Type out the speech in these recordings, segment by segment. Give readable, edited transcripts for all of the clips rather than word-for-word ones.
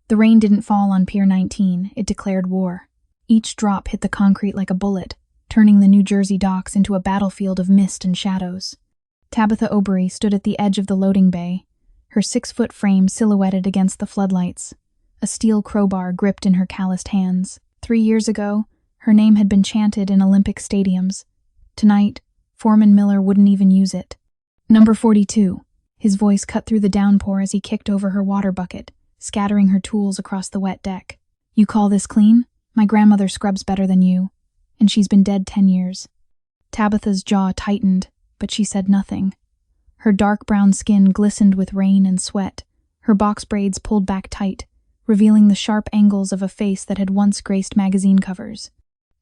The rain didn't fall on Pier 19, it declared war. Each drop hit the concrete like a bullet, turning the New Jersey docks into a battlefield of mist and shadows. Tabitha Obery stood at the edge of the loading bay, her 6-foot frame silhouetted against the floodlights, a steel crowbar gripped in her calloused hands. 3 years ago, her name had been chanted in Olympic stadiums. Tonight, Foreman Miller wouldn't even use it. Number 42. His voice cut through the downpour as he kicked over her water bucket, scattering her tools across the wet deck. You call this clean? My grandmother scrubs better than you, and she's been dead 10 years. Tabitha's jaw tightened, but she said nothing. Her dark brown skin glistened with rain and sweat, her box braids pulled back tight, revealing the sharp angles of a face that had once graced magazine covers.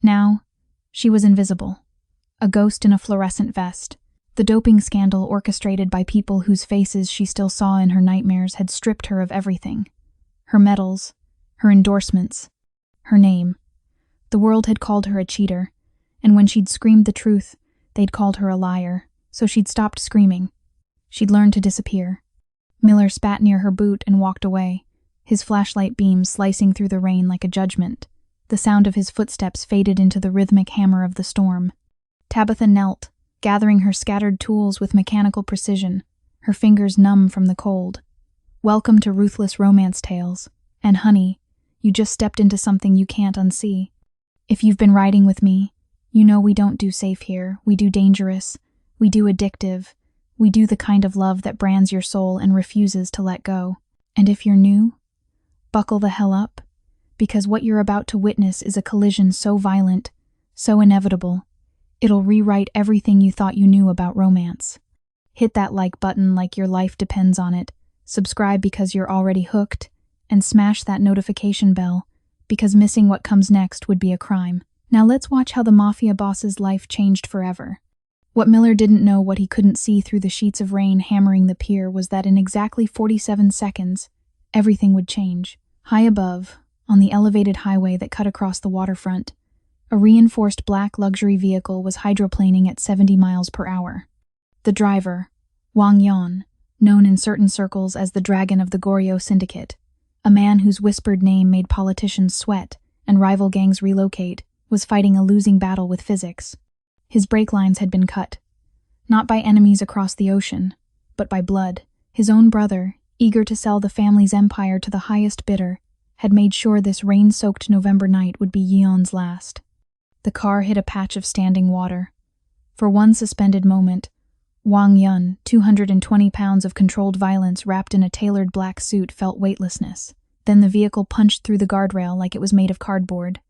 Now, she was invisible, a ghost in a fluorescent vest. The doping scandal orchestrated by people whose faces she still saw in her nightmares had stripped her of everything. Her medals, her endorsements, her name. The world had called her a cheater, and when she'd screamed the truth, they'd called her a liar, so she'd stopped screaming. She'd learned to disappear. Miller spat near her boot and walked away, his flashlight beam slicing through the rain like a judgment. The sound of his footsteps faded into the rhythmic hammer of the storm. Tabitha knelt, gathering her scattered tools with mechanical precision, her fingers numb from the cold. Welcome to ruthless romance tales. And honey, you just stepped into something you can't unsee. If you've been riding with me, you know we don't do safe here, we do dangerous, we do addictive, we do the kind of love that brands your soul and refuses to let go. And if you're new, buckle the hell up, because what you're about to witness is a collision so violent, so inevitable, it'll rewrite everything you thought you knew about romance. Hit that like button like your life depends on it, subscribe because you're already hooked, and smash that notification bell, because missing what comes next would be a crime. Now let's watch how the Mafia boss's life changed forever. What Miller didn't know, what he couldn't see through the sheets of rain hammering the pier, was that in exactly 47 seconds, everything would change. High above, on the elevated highway that cut across the waterfront, a reinforced black luxury vehicle was hydroplaning at 70 miles per hour. The driver, Wang Yan, known in certain circles as the Dragon of the Goryeo Syndicate, a man whose whispered name made politicians sweat and rival gangs relocate, was fighting a losing battle with physics. His brake lines had been cut, not by enemies across the ocean, but by blood. His own brother, eager to sell the family's empire to the highest bidder, had made sure this rain-soaked November night would be Yeon's last. The car hit a patch of standing water. For one suspended moment, Wang Yun, 220 pounds of controlled violence wrapped in a tailored black suit, felt weightlessness. Then the vehicle punched through the guardrail like it was made of cardboard.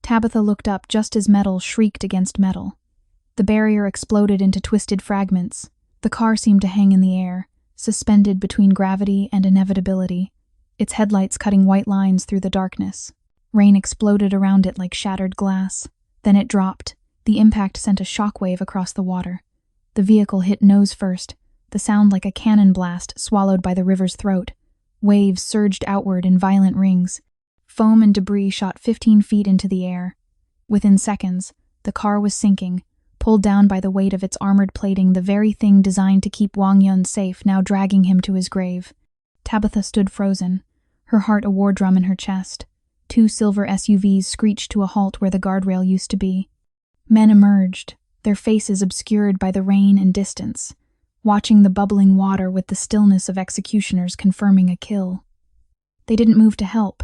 Tabitha looked up just as metal shrieked against metal. The barrier exploded into twisted fragments. The car seemed to hang in the air, suspended between gravity and inevitability, its headlights cutting white lines through the darkness. Rain exploded around it like shattered glass. Then it dropped. The impact sent a shockwave across the water. The vehicle hit nose first, the sound like a cannon blast swallowed by the river's throat. Waves surged outward in violent rings. Foam and debris shot 15 feet into the air. Within seconds, the car was sinking, pulled down by the weight of its armored plating, the very thing designed to keep Wang Yun safe, now dragging him to his grave. Tabitha stood frozen, her heart a war drum in her chest. 2 silver SUVs screeched to a halt where the guardrail used to be. Men emerged, their faces obscured by the rain and distance, watching the bubbling water with the stillness of executioners confirming a kill. They didn't move to help.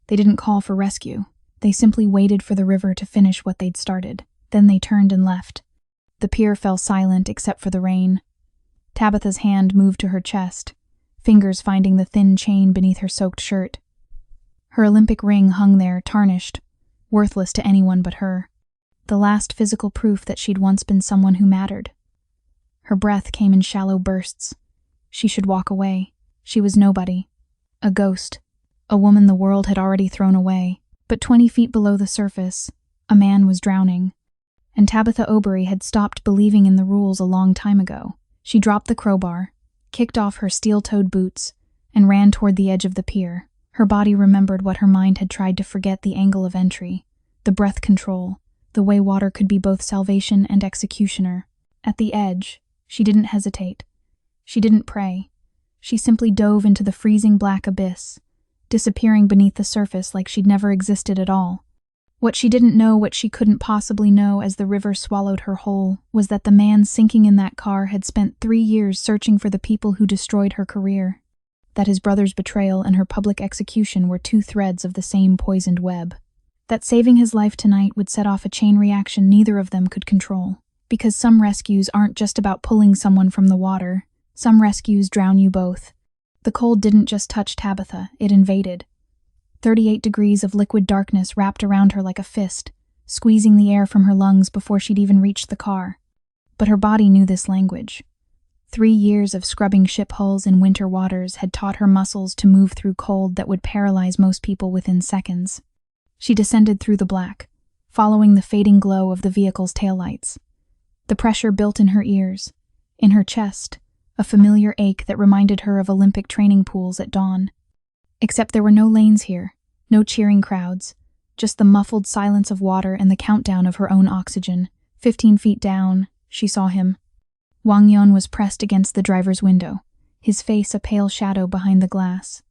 They didn't call for rescue. They simply waited for the river to finish what they'd started. Then they turned and left. The pier fell silent except for the rain. Tabitha's hand moved to her chest, fingers finding the thin chain beneath her soaked shirt. Her Olympic ring hung there, tarnished, worthless to anyone but her. The last physical proof that she'd once been someone who mattered. Her breath came in shallow bursts. She should walk away. She was nobody. A ghost. A woman the world had already thrown away. But 20 feet below the surface, a man was drowning. And Tabitha Obery had stopped believing in the rules a long time ago. She dropped the crowbar, kicked off her steel-toed boots, and ran toward the edge of the pier. Her body remembered what her mind had tried to forget: the angle of entry, the breath control, the way water could be both salvation and executioner. At the edge, she didn't hesitate. She didn't pray. She simply dove into the freezing black abyss, disappearing beneath the surface like she'd never existed at all. What she didn't know, what she couldn't possibly know as the river swallowed her whole, was that the man sinking in that car had spent 3 years searching for the people who destroyed her career. That his brother's betrayal and her public execution were 2 threads of the same poisoned web. That saving his life tonight would set off a chain reaction neither of them could control. Because some rescues aren't just about pulling someone from the water. Some rescues drown you both. The cold didn't just touch Tabitha, it invaded. 38 degrees of liquid darkness wrapped around her like a fist, squeezing the air from her lungs before she'd even reached the car. But her body knew this language. 3 years of scrubbing ship hulls in winter waters had taught her muscles to move through cold that would paralyze most people within seconds. She descended through the black, following the fading glow of the vehicle's taillights. The pressure built in her ears, in her chest, a familiar ache that reminded her of Olympic training pools at dawn. Except there were no lanes here, no cheering crowds, just the muffled silence of water and the countdown of her own oxygen. 15 feet down, she saw him. Wang Yun was pressed against the driver's window, his face a pale shadow behind the glass.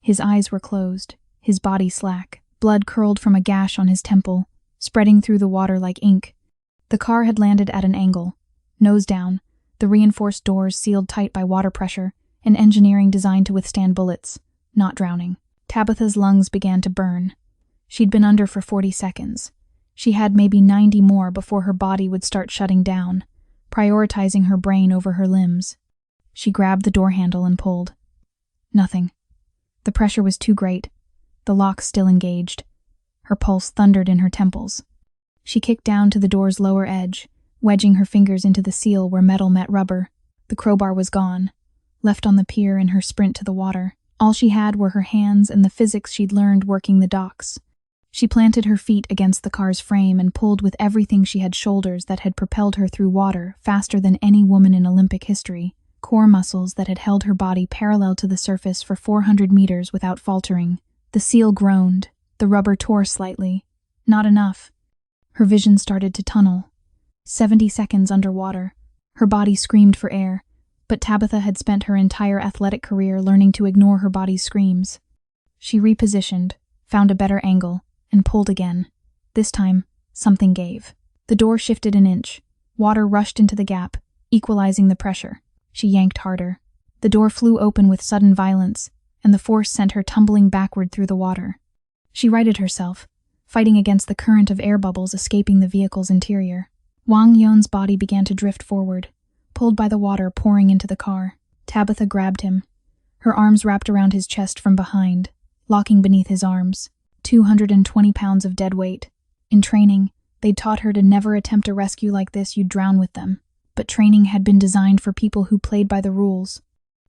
His eyes were closed, his body slack, blood curled from a gash on his temple, spreading through the water like ink. The car had landed at an angle, nose down, the reinforced doors sealed tight by water pressure, and engineering designed to withstand bullets, not drowning. Tabitha's lungs began to burn. She'd been under for 40 seconds. She had maybe 90 more before her body would start shutting down, prioritizing her brain over her limbs. She grabbed the door handle and pulled. Nothing. The pressure was too great. The lock still engaged. Her pulse thundered in her temples. She kicked down to the door's lower edge, wedging her fingers into the seal where metal met rubber. The crowbar was gone, left on the pier in her sprint to the water. All she had were her hands and the physics she'd learned working the docks. She planted her feet against the car's frame and pulled with everything she had, shoulders that had propelled her through water faster than any woman in Olympic history, core muscles that had held her body parallel to the surface for 400 meters without faltering. The seal groaned. The rubber tore slightly. Not enough. Her vision started to tunnel. 70 seconds underwater. Her body screamed for air, but Tabitha had spent her entire athletic career learning to ignore her body's screams. She repositioned, found a better angle, and pulled again. This time, something gave. The door shifted an inch. Water rushed into the gap, equalizing the pressure. She yanked harder. The door flew open with sudden violence, and the force sent her tumbling backward through the water. She righted herself, fighting against the current of air bubbles escaping the vehicle's interior. Wang Yun's body began to drift forward, pulled by the water pouring into the car. Tabitha grabbed him. Her arms wrapped around his chest from behind, locking beneath his arms. 220 pounds of dead weight. In training, they'd taught her to never attempt a rescue like this, you'd drown with them. But training had been designed for people who played by the rules.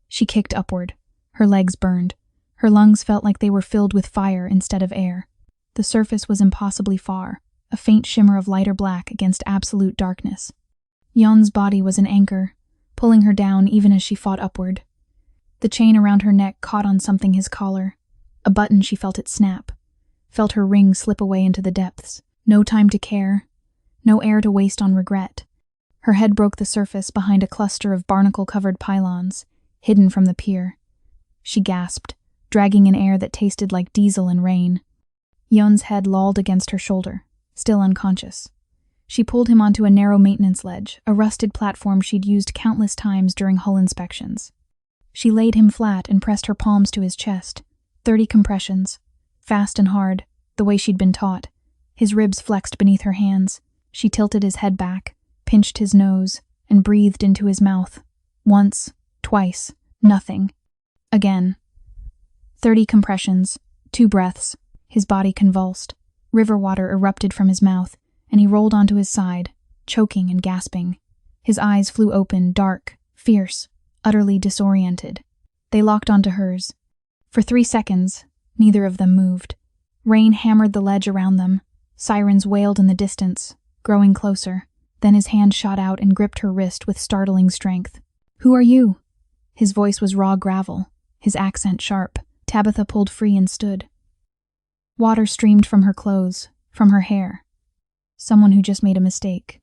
She kicked upward. Her legs burned. Her lungs felt like they were filled with fire instead of air. The surface was impossibly far, a faint shimmer of lighter black against absolute darkness. Yun's body was an anchor, pulling her down even as she fought upward. The chain around her neck caught on something, his collar. A button, she felt it snap. Felt her ring slip away into the depths. No time to care. No air to waste on regret. Her head broke the surface behind a cluster of barnacle-covered pylons, hidden from the pier. She gasped, dragging in air that tasted like diesel and rain. Yun's head lolled against her shoulder, still unconscious. She pulled him onto a narrow maintenance ledge, a rusted platform she'd used countless times during hull inspections. She laid him flat and pressed her palms to his chest. 30 compressions. Fast and hard, the way she'd been taught. His ribs flexed beneath her hands. She tilted his head back, pinched his nose, and breathed into his mouth. Once, twice, nothing. Again. 30 compressions, 2 breaths. His body convulsed. River water erupted from his mouth, and he rolled onto his side, choking and gasping. His eyes flew open, dark, fierce, utterly disoriented. They locked onto hers. For 3 seconds, neither of them moved. Rain hammered the ledge around them. Sirens wailed in the distance, growing closer. Then his hand shot out and gripped her wrist with startling strength. "Who are you?" His voice was raw gravel, his accent sharp. Tabitha pulled free and stood. Water streamed from her clothes, from her hair. Someone who just made a mistake.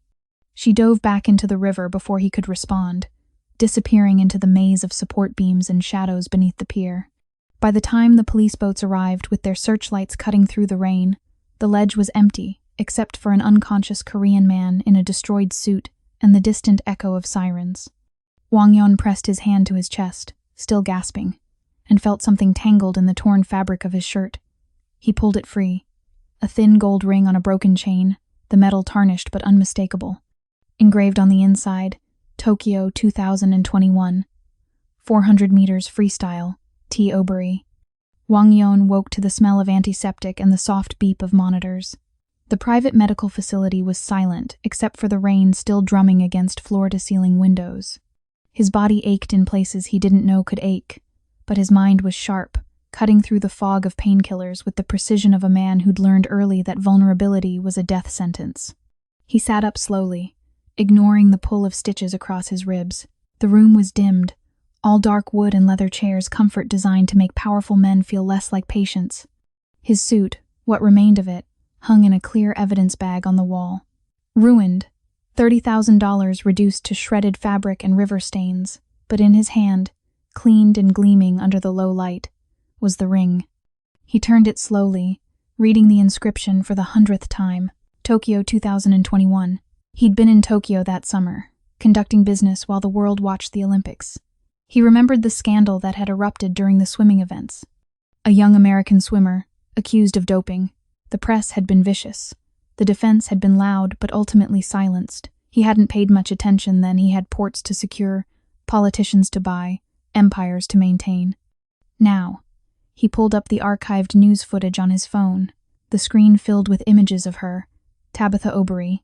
She dove back into the river before he could respond, disappearing into the maze of support beams and shadows beneath the pier. By the time the police boats arrived with their searchlights cutting through the rain, the ledge was empty except for an unconscious Korean man in a destroyed suit and the distant echo of sirens. Wang Yon pressed his hand to his chest, still gasping, and felt something tangled in the torn fabric of his shirt. He pulled it free. A thin gold ring on a broken chain, the metal tarnished but unmistakable. Engraved on the inside, Tokyo 2021. 400 meters freestyle, T. Obery. Wang Yon woke to the smell of antiseptic and the soft beep of monitors. The private medical facility was silent, except for the rain still drumming against floor-to-ceiling windows. His body ached in places he didn't know could ache, but his mind was sharp, cutting through the fog of painkillers with the precision of a man who'd learned early that vulnerability was a death sentence. He sat up slowly, ignoring the pull of stitches across his ribs. The room was dimmed, all dark wood and leather chairs, comfort designed to make powerful men feel less like patients. His suit, what remained of it, hung in a clear evidence bag on the wall. Ruined, $30,000 reduced to shredded fabric and river stains, but in his hand, cleaned and gleaming under the low light, was the ring. He turned it slowly, reading the inscription for the 100th time, Tokyo 2021. He'd been in Tokyo that summer, conducting business while the world watched the Olympics. He remembered the scandal that had erupted during the swimming events. A young American swimmer, accused of doping. The press had been vicious. The defense had been loud but ultimately silenced. He hadn't paid much attention then. He had ports to secure, politicians to buy, empires to maintain. Now, he pulled up the archived news footage on his phone, the screen filled with images of her, Tabitha Obery,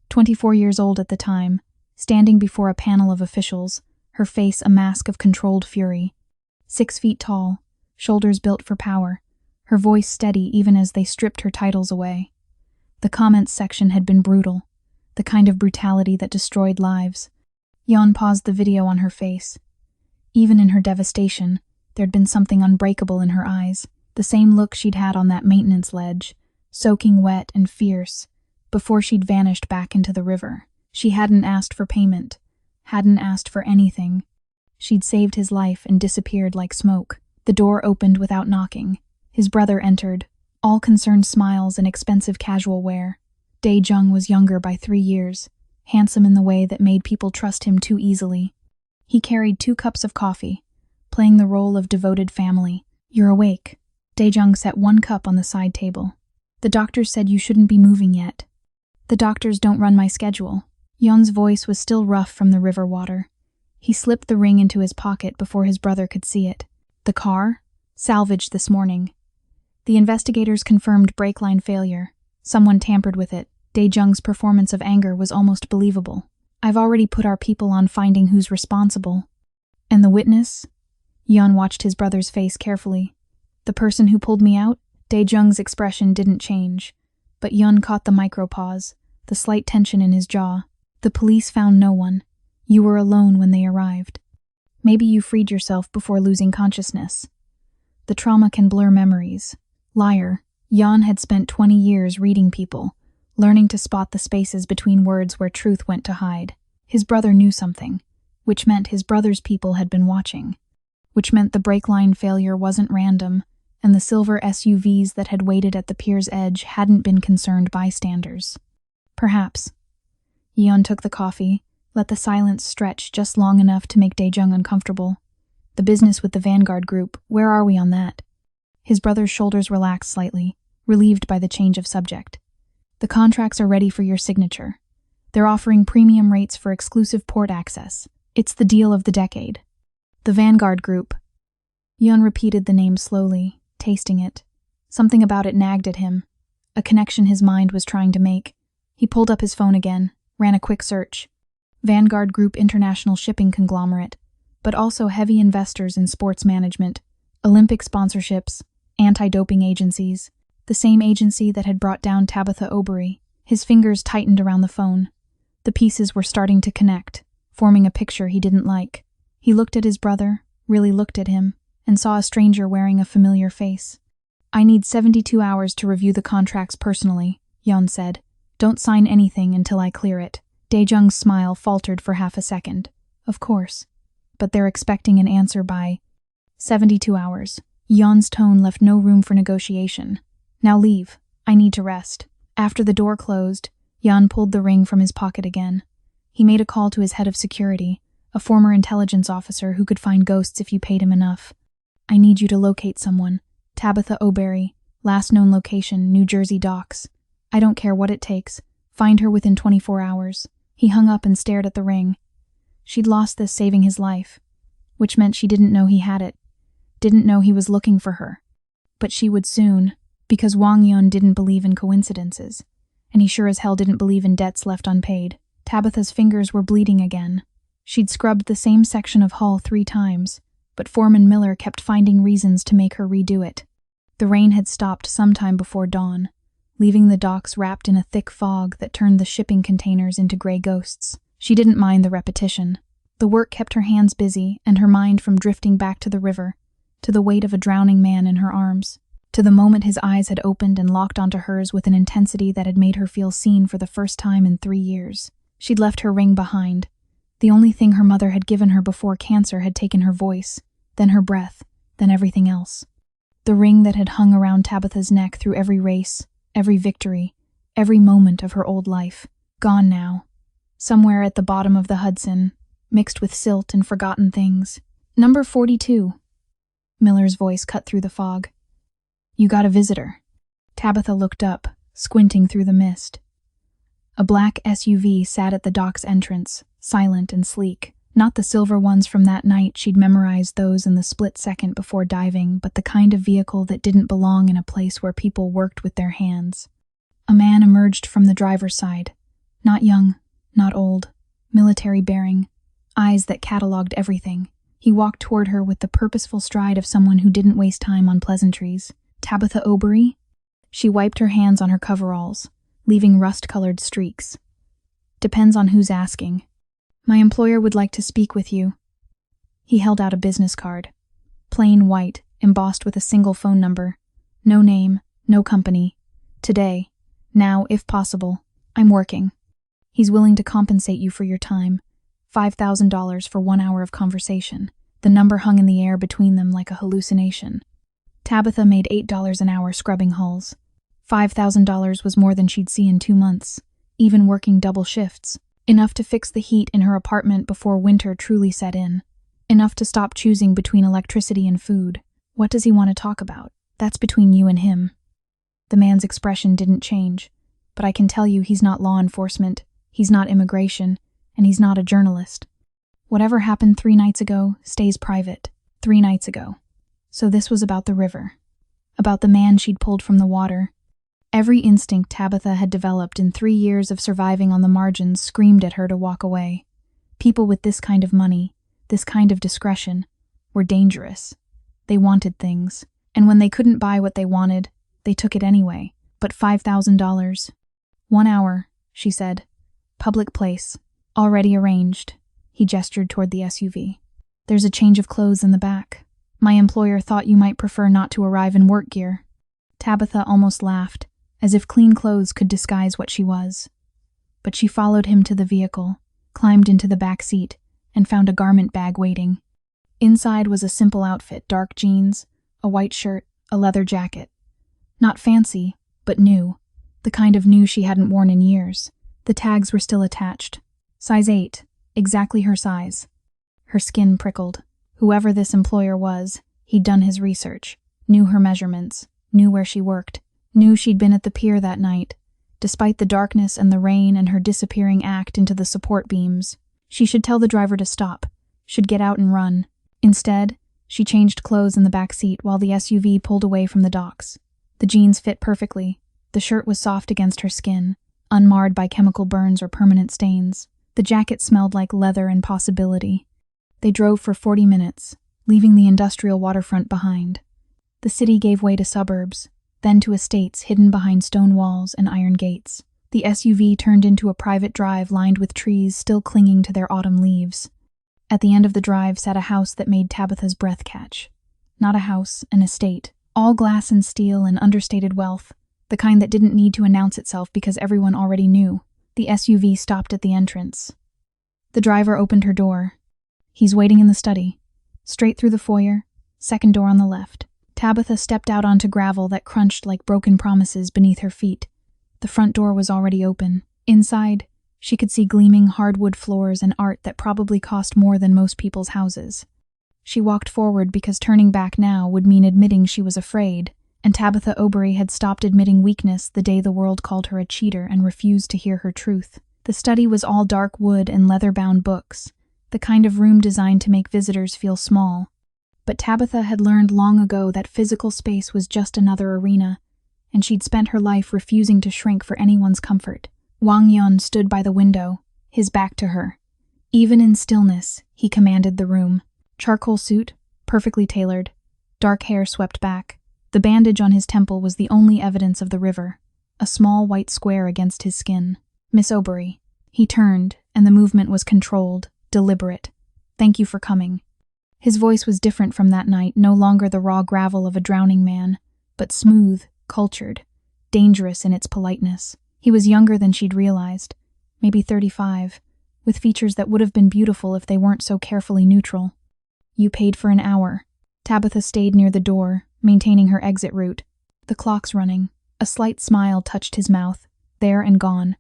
24 years old at the time, standing before a panel of officials, her face a mask of controlled fury. 6 feet tall, shoulders built for power, her voice steady even as they stripped her titles away. The comments section had been brutal, the kind of brutality that destroyed lives. Yon paused the video on her face. Even in her devastation, there'd been something unbreakable in her eyes, the same look she'd had on that maintenance ledge, soaking wet and fierce, before she'd vanished back into the river. She hadn't asked for payment, hadn't asked for anything. She'd saved his life and disappeared like smoke. The door opened without knocking. His brother entered, all concerned smiles and expensive casual wear. Dae-jung was younger by 3 years, handsome in the way that made people trust him too easily. He carried 2 cups of coffee, playing the role of devoted family. "You're awake." Dae-jung set 1 cup on the side table. "The doctors said you shouldn't be moving yet." "The doctors don't run my schedule." Yon's voice was still rough from the river water. He slipped the ring into his pocket before his brother could see it. "The car? Salvaged this morning. The investigators confirmed brake line failure. Someone tampered with it." Dae-jung's performance of anger was almost believable. "I've already put our people on finding who's responsible." "And the witness?" Yon watched his brother's face carefully. "The person who pulled me out?" Dae-jung's expression didn't change, but Yon caught the micropause, the slight tension in his jaw. "The police found no one. You were alone when they arrived. Maybe you freed yourself before losing consciousness. The trauma can blur memories." Liar. Yon had spent 20 years reading people, learning to spot the spaces between words where truth went to hide. His brother knew something, which meant his brother's people had been watching, which meant the brake line failure wasn't random, and the silver SUVs that had waited at the pier's edge hadn't been concerned bystanders. Perhaps. Yeon took the coffee, let the silence stretch just long enough to make Dae-jung uncomfortable. "The business with the Vanguard Group, where are we on that?" His brother's shoulders relaxed slightly, relieved by the change of subject. "The contracts are ready for your signature. They're offering premium rates for exclusive port access. It's the deal of the decade." "The Vanguard Group." Yeon repeated the name slowly, tasting it. Something about it nagged at him, a connection his mind was trying to make. He pulled up his phone again, ran a quick search. Vanguard Group international shipping conglomerate, but also heavy investors in sports management, Olympic sponsorships, anti-doping agencies, the same agency that had brought down Tabitha Obery. His fingers tightened around the phone. The pieces were starting to connect, forming a picture he didn't like. He looked at his brother, really looked at him, and saw a stranger wearing a familiar face. "I need 72 hours to review the contracts personally," Yeon said. "Don't sign anything until I clear it." Dae-jung's smile faltered for half a second. "Of course. But they're expecting an answer by 72 hours. Yon's tone left no room for negotiation. Now leave. I need to rest. After the door closed, Yon pulled the ring from his pocket again. He made a call to his head of security, a former intelligence officer who could find ghosts if you paid him enough. I need you to locate someone. Tabitha O'Berry, last known location, New Jersey docks. I don't care what it takes. Find her within 24 hours. He hung up and stared at the ring. She'd lost this saving his life, which meant she didn't know he had it, didn't know he was looking for her. But she would soon, because Wang Yun didn't believe in coincidences, and he sure as hell didn't believe in debts left unpaid. Tabitha's fingers were bleeding again. She'd scrubbed the same section of hull 3 times, but Foreman Miller kept finding reasons to make her redo it. The rain had stopped sometime before dawn, leaving the docks wrapped in a thick fog that turned the shipping containers into gray ghosts. She didn't mind the repetition. The work kept her hands busy and her mind from drifting back to the river, to the weight of a drowning man in her arms, to the moment his eyes had opened and locked onto hers with an intensity that had made her feel seen for the first time in 3 years. She'd left her ring behind. The only thing her mother had given her before cancer had taken her voice, then her breath, then everything else. The ring that had hung around Tabitha's neck through every race, every victory, every moment of her old life. Gone now. Somewhere at the bottom of the Hudson, mixed with silt and forgotten things. Number 42. Miller's voice cut through the fog. You got a visitor. Tabitha looked up, squinting through the mist. A black SUV sat at the dock's entrance, silent and sleek. Not the silver ones from that night, she'd memorized those in the split second before diving, but the kind of vehicle that didn't belong in a place where people worked with their hands. A man emerged from the driver's side. Not young, not old, military bearing, eyes that catalogued everything. He walked toward her with the purposeful stride of someone who didn't waste time on pleasantries. Tabitha O'Berry? She wiped her hands on her coveralls, leaving rust-colored streaks. Depends on who's asking. My employer would like to speak with you. He held out a business card. Plain white, embossed with a single phone number. No name, no company. Today. Now, if possible. I'm working. He's willing to compensate you for your time. $5,000 for 1 hour of conversation. The number hung in the air between them like a hallucination. Tabitha made $8 an hour scrubbing hulls. $5,000 was more than she'd see in 2 months, even working double shifts. Enough to fix the heat in her apartment before winter truly set in. Enough to stop choosing between electricity and food. What does he want to talk about? That's between you and him. The man's expression didn't change, but I can tell you he's not law enforcement, he's not immigration, and he's not a journalist. Whatever happened 3 nights ago stays private. 3 nights ago. So this was about the river. About the man she'd pulled from the water. Every instinct Tabitha had developed in 3 years of surviving on the margins screamed at her to walk away. People with this kind of money, this kind of discretion, were dangerous. They wanted things, and when they couldn't buy what they wanted, they took it anyway. But $5,000. 1 hour, she said. Public place. Already arranged. He gestured toward the SUV. There's a change of clothes in the back. My employer thought you might prefer not to arrive in work gear. Tabitha almost laughed, as if clean clothes could disguise what she was. But she followed him to the vehicle, climbed into the back seat, and found a garment bag waiting. Inside was a simple outfit, dark jeans, a white shirt, a leather jacket. Not fancy, but new, the kind of new she hadn't worn in years. The tags were still attached. Size 8, exactly her size. Her skin prickled. Whoever this employer was, he'd done his research, knew her measurements, knew where she worked, knew she'd been at the pier that night. Despite the darkness and the rain and her disappearing act into the support beams, she should tell the driver to stop, should get out and run. Instead, she changed clothes in the back seat while the SUV pulled away from the docks. The jeans fit perfectly. The shirt was soft against her skin, unmarred by chemical burns or permanent stains. The jacket smelled like leather and possibility. They drove for 40 minutes, leaving the industrial waterfront behind. The city gave way to suburbs, then to estates hidden behind stone walls and iron gates. The SUV turned into a private drive lined with trees still clinging to their autumn leaves. At the end of the drive sat a house that made Tabitha's breath catch. Not a house, an estate. All glass and steel and understated wealth, the kind that didn't need to announce itself because everyone already knew. The SUV stopped at the entrance. The driver opened her door. He's waiting in the study. Straight through the foyer, second door on the left. Tabitha stepped out onto gravel that crunched like broken promises beneath her feet. The front door was already open. Inside, she could see gleaming hardwood floors and art that probably cost more than most people's houses. She walked forward because turning back now would mean admitting she was afraid, and Tabitha Obery had stopped admitting weakness the day the world called her a cheater and refused to hear her truth. The study was all dark wood and leather-bound books, the kind of room designed to make visitors feel small. But Tabitha had learned long ago that physical space was just another arena, and she'd spent her life refusing to shrink for anyone's comfort. Wang Yun stood by the window, his back to her. Even in stillness, he commanded the room. Charcoal suit, perfectly tailored, dark hair swept back. The bandage on his temple was the only evidence of the river, a small white square against his skin. Miss Obery. He turned, and the movement was controlled, deliberate. Thank you for coming. His voice was different from that night, no longer the raw gravel of a drowning man, but smooth, cultured, dangerous in its politeness. He was younger than she'd realized, maybe 35, with features that would have been beautiful if they weren't so carefully neutral. You paid for an hour. Tabitha stayed near the door, maintaining her exit route. The clock's running. A slight smile touched his mouth, there and gone.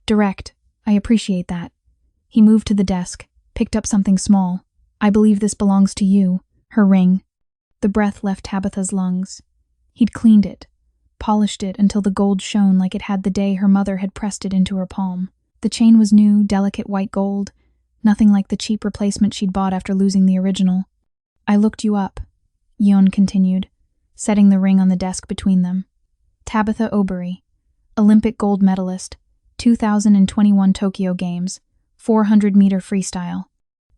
Direct. I appreciate that. He moved to the desk, picked up something small. I believe this belongs to you. Her ring. The breath left Tabitha's lungs. He'd cleaned it, polished it until the gold shone like it had the day her mother had pressed it into her palm. The chain was new, delicate white gold, nothing like the cheap replacement she'd bought after losing the original. I looked you up, Yeon continued, setting the ring on the desk between them. Tabitha Obery, Olympic gold medalist, 2021 Tokyo Games, 400-meter freestyle.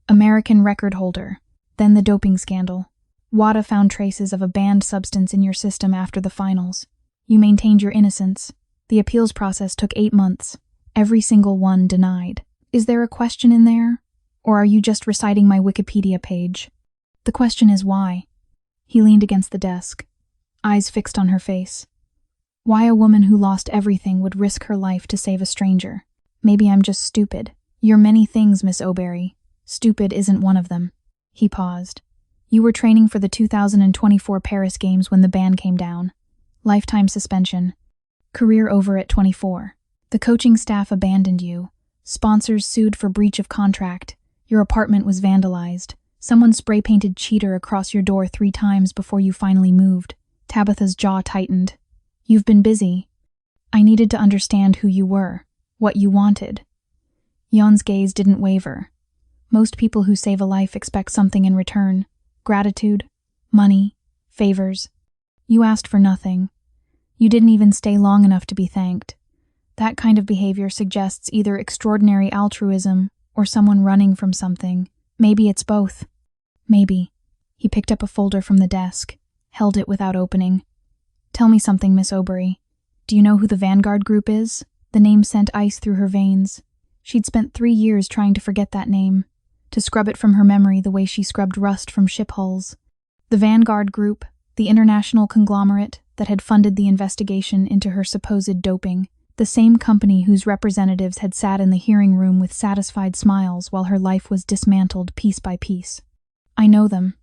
American record holder. Then the doping scandal. WADA found traces of a banned substance in your system after the finals. You maintained your innocence. The appeals process took 8 months. Every single one denied. Is there a question in there? Or are you just reciting my Wikipedia page? The question is why. He leaned against the desk, eyes fixed on her face. Why a woman who lost everything would risk her life to save a stranger? Maybe I'm just stupid. You're many things, Miss Obery. Stupid isn't one of them. He paused. You were training for the 2024 Paris Games when the ban came down. Lifetime suspension. Career over at 24. The coaching staff abandoned you. Sponsors sued for breach of contract. Your apartment was vandalized. Someone spray-painted cheater across your door 3 times before you finally moved. Tabitha's jaw tightened. You've been busy. I needed to understand who you were, what you wanted. Yeon's gaze didn't waver. Most people who save a life expect something in return. Gratitude, money, favors. You asked for nothing. You didn't even stay long enough to be thanked. That kind of behavior suggests either extraordinary altruism or someone running from something. Maybe it's both. Maybe. He picked up a folder from the desk, held it without opening. Tell me something, Miss Obery. Do you know who the Vanguard Group is? The name sent ice through her veins. She'd spent 3 years trying to forget that name, to scrub it from her memory the way she scrubbed rust from ship hulls. The Vanguard Group, the international conglomerate that had funded the investigation into her supposed doping, the same company whose representatives had sat in the hearing room with satisfied smiles while her life was dismantled piece by piece. I know them.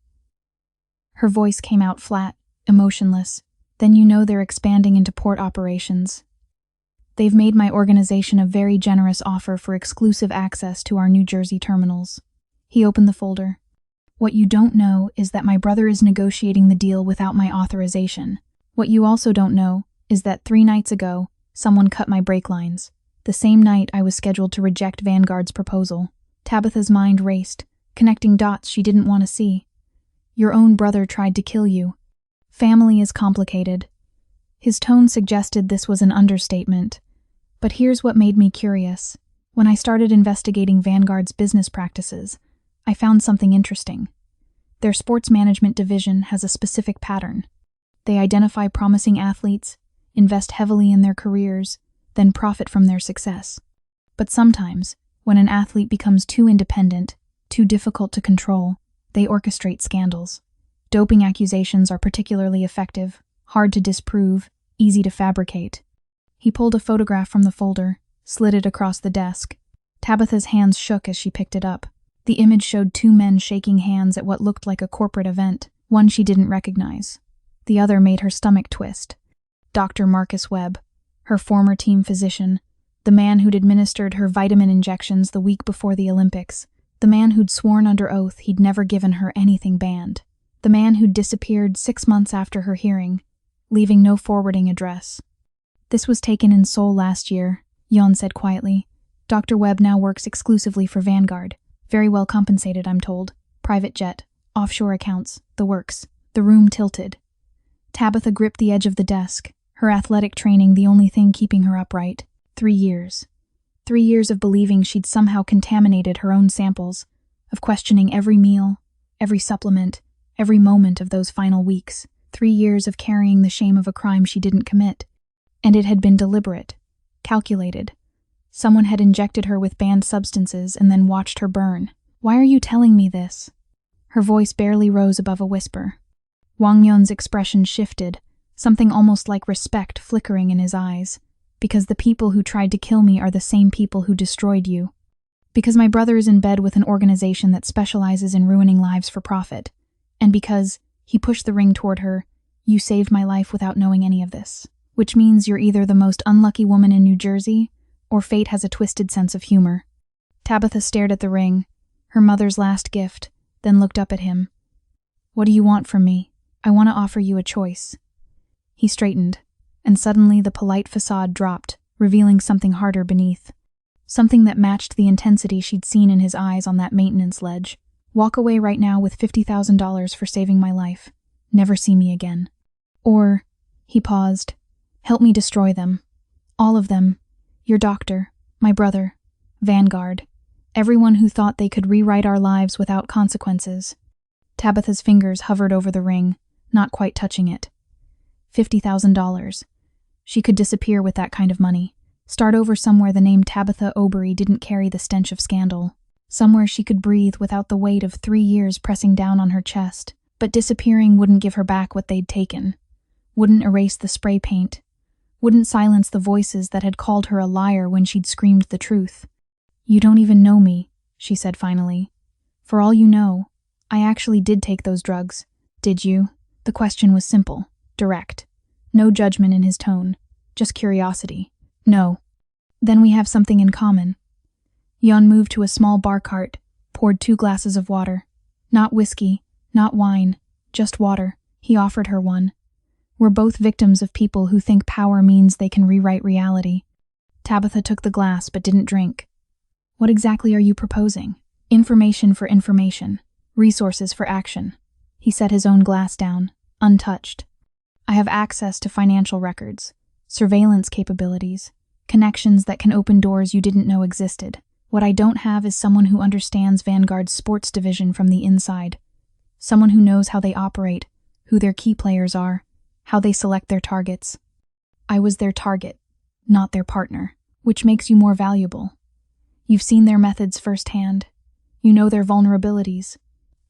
Her voice came out flat, emotionless. Then you know they're expanding into port operations. They've made my organization a very generous offer for exclusive access to our New Jersey terminals. He opened the folder. What you don't know is that my brother is negotiating the deal without my authorization. What you also don't know is that 3 nights ago, someone cut my brake lines. The same night I was scheduled to reject Vanguard's proposal. Tabitha's mind raced, connecting dots she didn't want to see. Your own brother tried to kill you. Family is complicated. His tone suggested this was an understatement. But here's what made me curious. When I started investigating Vanguard's business practices, I found something interesting. Their sports management division has a specific pattern. They identify promising athletes, invest heavily in their careers, then profit from their success. But sometimes, when an athlete becomes too independent, too difficult to control, they orchestrate scandals. Doping accusations are particularly effective, hard to disprove, easy to fabricate. He pulled a photograph from the folder, slid it across the desk. Tabitha's hands shook as she picked it up. The image showed 2 men shaking hands at what looked like a corporate event, one she didn't recognize. The other made her stomach twist. Dr. Marcus Webb, her former team physician, the man who'd administered her vitamin injections the week before the Olympics, the man who'd sworn under oath he'd never given her anything banned, the man who'd disappeared 6 months after her hearing, leaving no forwarding address. This was taken in Seoul last year, Yeon said quietly. Dr. Webb now works exclusively for Vanguard. Very well compensated, I'm told. Private jet, offshore accounts, the works. The room tilted. Tabitha gripped the edge of the desk, her athletic training the only thing keeping her upright. 3 years. 3 years of believing she'd somehow contaminated her own samples, of questioning every meal, every supplement, every moment of those final weeks. 3 years of carrying the shame of a crime she didn't commit. And it had been deliberate, calculated. Someone had injected her with banned substances and then watched her burn. Why are you telling me this? Her voice barely rose above a whisper. Wang Yun's expression shifted, something almost like respect flickering in his eyes. Because the people who tried to kill me are the same people who destroyed you. Because my brother is in bed with an organization that specializes in ruining lives for profit. And because, he pushed the ring toward her, you saved my life without knowing any of this. Which means you're either the most unlucky woman in New Jersey, or fate has a twisted sense of humor. Tabitha stared at the ring, her mother's last gift, then looked up at him. What do you want from me? I want to offer you a choice. He straightened, and suddenly the polite facade dropped, revealing something harder beneath. Something that matched the intensity she'd seen in his eyes on that maintenance ledge. Walk away right now with $50,000 for saving my life. Never see me again. Or, he paused, help me destroy them. All of them. Your doctor, my brother, Vanguard. Everyone who thought they could rewrite our lives without consequences. Tabitha's fingers hovered over the ring, not quite touching it. $50,000. She could disappear with that kind of money. Start over somewhere the name Tabitha Obery didn't carry the stench of scandal. Somewhere she could breathe without the weight of 3 years pressing down on her chest. But disappearing wouldn't give her back what they'd taken. Wouldn't erase the spray paint. Wouldn't silence the voices that had called her a liar when she'd screamed the truth. You don't even know me, she said finally. For all you know, I actually did take those drugs. Did you? The question was simple, direct. No judgment in his tone, just curiosity. No. Then we have something in common. Yeon moved to a small bar cart, poured 2 glasses of water. Not whiskey, not wine, just water. He offered her one. We're both victims of people who think power means they can rewrite reality. Tabitha took the glass but didn't drink. What exactly are you proposing? Information for information. Resources for action. He set his own glass down, untouched. I have access to financial records, surveillance capabilities, connections that can open doors you didn't know existed. What I don't have is someone who understands Vanguard's sports division from the inside. Someone who knows how they operate, who their key players are, how they select their targets. I was their target, not their partner, which makes you more valuable. You've seen their methods firsthand. You know their vulnerabilities.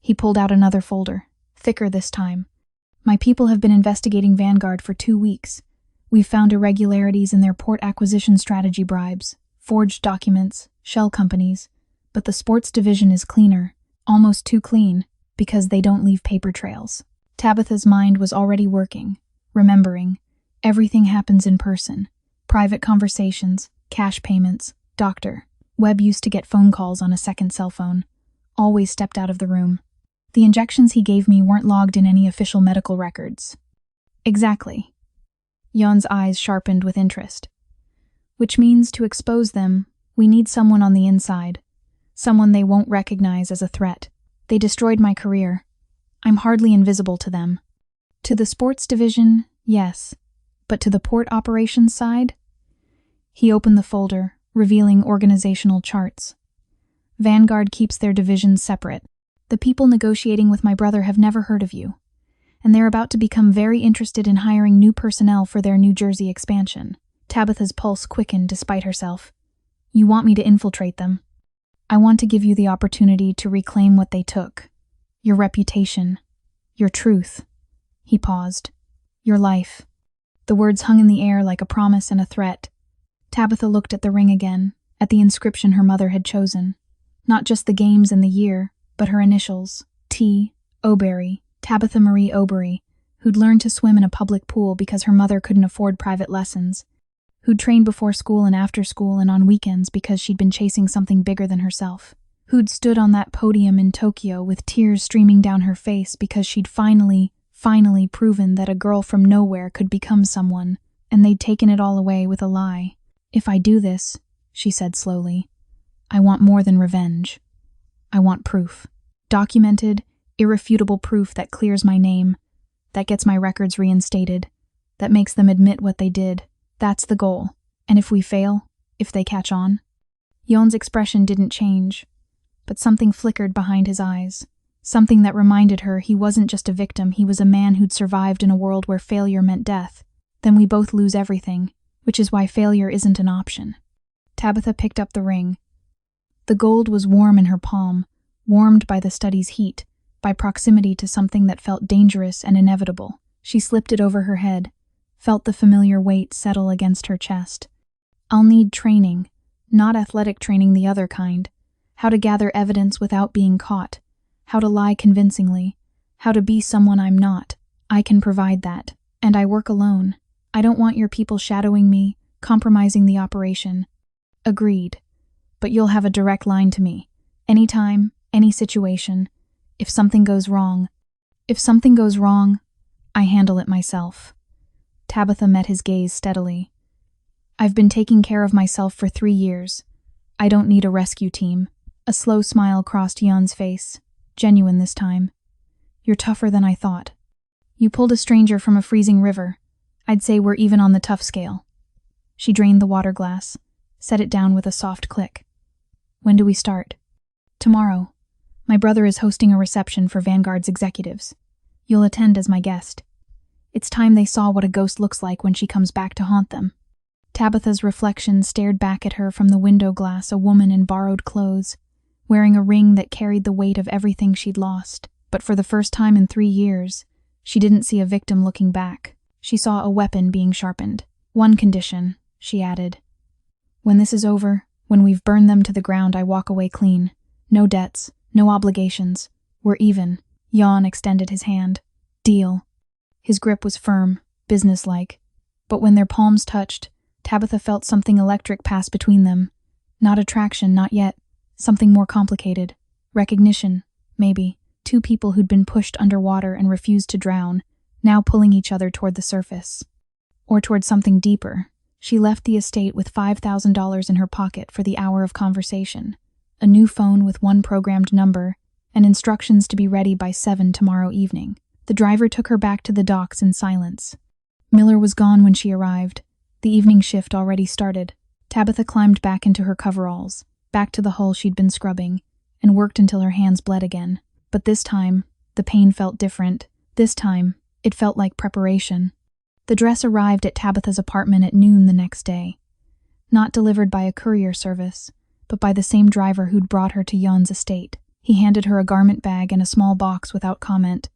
He pulled out another folder, thicker this time. My people have been investigating Vanguard for 2 weeks. We've found irregularities in their port acquisition strategy bribes, forged documents, shell companies, but the sports division is cleaner, almost too clean, because they don't leave paper trails. Tabitha's mind was already working, remembering. Everything happens in person. Private conversations, cash payments, doctor. Webb used to get phone calls on a second cell phone. Always stepped out of the room. The injections he gave me weren't logged in any official medical records. Exactly. Yeon's eyes sharpened with interest. Which means to expose them, we need someone on the inside. Someone they won't recognize as a threat. They destroyed my career. I'm hardly invisible to them. To the sports division, yes. But to the port operations side? He opened the folder, revealing organizational charts. Vanguard keeps their divisions separate. The people negotiating with my brother have never heard of you, and they're about to become very interested in hiring new personnel for their New Jersey expansion. Tabitha's pulse quickened despite herself. You want me to infiltrate them? I want to give you the opportunity to reclaim what they took. Your reputation. Your truth. He paused. Your life. The words hung in the air like a promise and a threat. Tabitha looked at the ring again, at the inscription her mother had chosen. Not just the games and the year, but her initials, T. Obery, Tabitha Marie Obery, who'd learned to swim in a public pool because her mother couldn't afford private lessons, who'd trained before school and after school and on weekends because she'd been chasing something bigger than herself, who'd stood on that podium in Tokyo with tears streaming down her face because she'd finally proven that a girl from nowhere could become someone, and they'd taken it all away with a lie. "If I do this," she said slowly, "I want more than revenge. I want proof. Documented, irrefutable proof that clears my name, that gets my records reinstated, that makes them admit what they did. That's the goal. And if we fail, if they catch on?" Yeon's expression didn't change, but something flickered behind his eyes. Something that reminded her he wasn't just a victim, he was a man who'd survived in a world where failure meant death. Then we both lose everything, which is why failure isn't an option. Tabitha picked up the ring. The gold was warm in her palm, warmed by the study's heat, by proximity to something that felt dangerous and inevitable. She slipped it over her head, felt the familiar weight settle against her chest. "I'll need training, not athletic training the other kind. How to gather evidence without being caught. How to lie convincingly. How to be someone I'm not. I can provide that. And I work alone. I don't want your people shadowing me, compromising the operation." "Agreed. But you'll have a direct line to me. Anytime, any situation. If something goes wrong, I handle it myself." Tabitha met his gaze steadily. "I've been taking care of myself for 3 years. I don't need a rescue team." A slow smile crossed Yeon's face, genuine this time. "You're tougher than I thought. You pulled a stranger from a freezing river. I'd say we're even on the tough scale." She drained the water glass, set it down with a soft click. "When do we start?" "Tomorrow. My brother is hosting a reception for Vanguard's executives. You'll attend as my guest. It's time they saw what a ghost looks like when she comes back to haunt them." Tabitha's reflection stared back at her from the window glass, a woman in borrowed clothes, wearing a ring that carried the weight of everything she'd lost. But for the first time in 3 years, she didn't see a victim looking back. She saw a weapon being sharpened. "One condition," she added. "When this is over, when we've burned them to the ground, I walk away clean. No debts, no obligations. We're even." Yeon extended his hand. "Deal." His grip was firm, businesslike. But when their palms touched, Tabitha felt something electric pass between them. Not attraction, not yet. Something more complicated. Recognition, maybe. Two people who'd been pushed underwater and refused to drown, now pulling each other toward the surface. Or toward something deeper. She left the estate with $5,000 in her pocket for the hour of conversation, a new phone with one programmed number, and instructions to be ready by 7 tomorrow evening. The driver took her back to the docks in silence. Miller was gone when she arrived. The evening shift already started. Tabitha climbed back into her coveralls, back to the hull she'd been scrubbing, and worked until her hands bled again. But this time, the pain felt different. This time, it felt like preparation. The dress arrived at Tabitha's apartment at noon the next day. Not delivered by a courier service, but by the same driver who'd brought her to Yeon's estate. He handed her a garment bag and a small box without comment,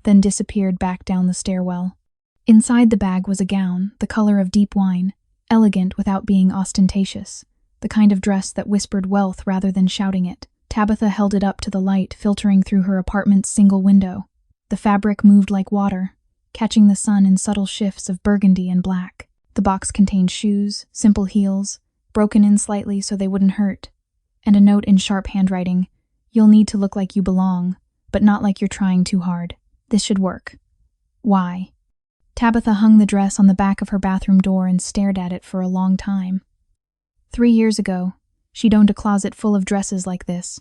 then disappeared back down the stairwell. Inside the bag was a gown, the color of deep wine, elegant without being ostentatious, the kind of dress that whispered wealth rather than shouting it. Tabitha held it up to the light filtering through her apartment's single window. The fabric moved like water, catching the sun in subtle shifts of burgundy and black. The box contained shoes, simple heels, broken in slightly so they wouldn't hurt, and a note in sharp handwriting: "You'll need to look like you belong, but not like you're trying too hard. This should work." "Why?" Tabitha hung the dress on the back of her bathroom door and stared at it for a long time. 3 years ago, she'd owned a closet full of dresses like this.